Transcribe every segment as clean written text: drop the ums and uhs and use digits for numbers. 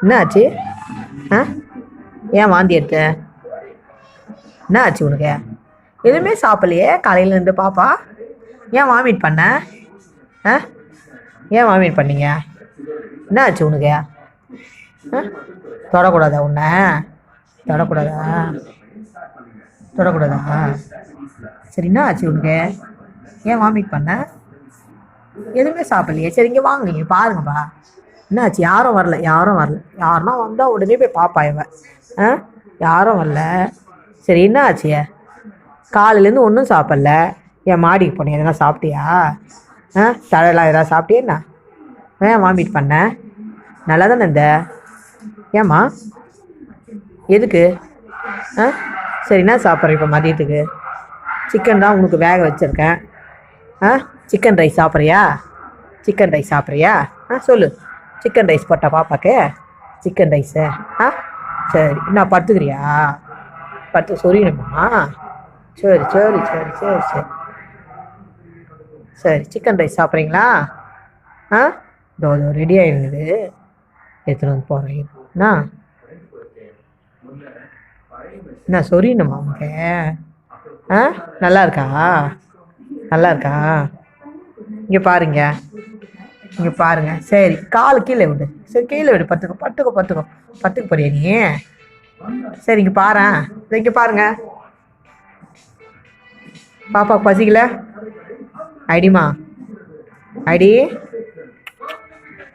என்ன ஆச்சு? ஆ ஏன் வாந்தி எடுத்த? என்ன ஆச்சு உனக்கு? எதுவுமே சாப்பிடலையே காலையிலேருந்து பாப்பா. ஏன் வாமிட் பண்ண? ஆ ஏன் வாமிட் பண்ணீங்க? என்ன ஆச்சு உனக்கு? ஆ தொடக்கூடாதா உன்னை? தொடக்கூடாதா? தொடக்கூடாதா? சரி, என்ன ஆச்சு உனக்கு? ஏன் வாமிட் பண்ண? எதுவுமே சாப்பிடலையே. சரி, இங்கே வாங்க, இங்கே பாருங்கப்பா. என்னாச்சு? யாரும் வரல, யாரும் வரல. யாருன்னா வந்தால் உடனே போய் பாப்பா இவன். ஆ யாரும் வரல. சரி, என்ன ஆச்சு? காலையிலேருந்து ஒன்றும் சாப்பிடல. என் மாடிக்கு போனேன், எதனா சாப்பிட்டியா? தழையெல்லாம் எதாவது சாப்பிட்டியா என்ன? ஏன் வாமிட் பண்ண? நல்லா தானே இருந்த. ஏம்மா? எதுக்கு? ஆ சரி, என்ன சாப்பிட்ற இப்போ மதியத்துக்கு? சிக்கன் தான் உனக்கு வேக வச்சுருக்கேன். சிக்கன் ரைஸ் சாப்பிட்றியா? சிக்கன் ரைஸ் சாப்பிட்றியா? சொல்லு. சிக்கன் ரைஸ் போட்டா பாப்பாக்கு? Chicken rice. சரி, என்ன படுத்துக்கிறியா? படுத்து சொரியணுமா? சரி சரி சரி சரி சரி சரி, சிக்கன் ரைஸ் சாப்பிட்றீங்களா? இதோ ரெடி ஆகிடுது, எடுத்துகிட்டு வந்து போகிறேன். என்ன சொரியணுமா உனக்கு? நல்லா இருக்கா? நல்லா இருக்கா? இங்கே பாருங்க, இங்கே பாருங்க. சரி, கால் கீழே விடு. சரி, கீழே விடு. பத்துக்கோ பத்துக்கோ பத்துக்கோ. பத்துக்கு போறியா நீ? சரி, இங்கே பாரு. இங்கே பாருங்க. பாப்பாவுக்கு பசிக்கல? ஐடிமா, ஐடி,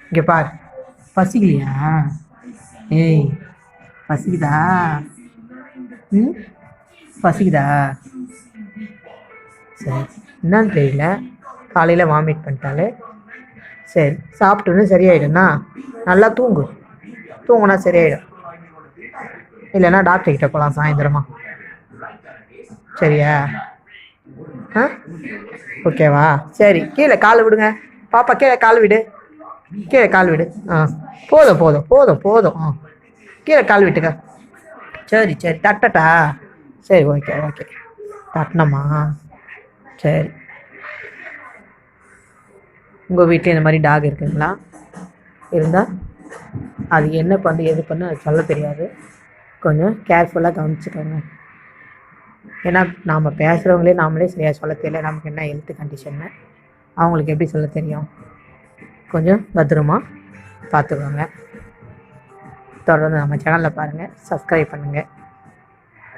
இங்கே பார். பசிக்கலையா? ஏய், பசிக்குதா? பசிக்குதா? சரி, என்னன்னு தெரியல, காலையில் வாமிட் பண்ணிட்டாலே. சரி, சாப்பிட்டோன்னு சரியாயிடும்ண்ணா. நல்லா தூங்கு. தூங்குனா சரியாயிடும். இல்லைன்னா டாக்டர்கிட்ட போகலாம் சாயந்தரமா. சரியா? ஓகேவா? சரி, கீழே கால் விடுங்க. பாப்பா, கீழே கால் விடு. கீழே கால் விடு. போதும் போதும் போதும் போதும். கீழே கால் விட்டுக்க. சரி சரி, தட்டட்டா? சரி, ஓகே ஓகே. தட்டணமா? சரி. உங்கள் வீட்டில் இந்த மாதிரி டாக் இருக்குங்களா? இருந்தால் அது என்ன பண்ணு எது பண்ணு அது சொல்ல தெரியாது. கொஞ்சம் கேர்ஃபுல்லாக கவனிச்சுக்கோங்க. ஏன்னா நாம் பேசுகிறவங்களே நாமளே சரியாக சொல்ல தெரியல, நமக்கு என்ன ஹெல்த் கண்டிஷன்னு அவங்களுக்கு எப்படி சொல்ல தெரியும்? கொஞ்சம் பத்திரமா பார்த்துக்கோங்க. தொடர்ந்து நம்ம சேனலில் பாருங்கள், சப்ஸ்கிரைப் பண்ணுங்கள்.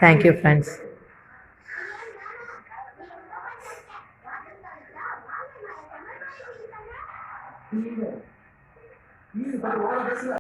Thank you friends.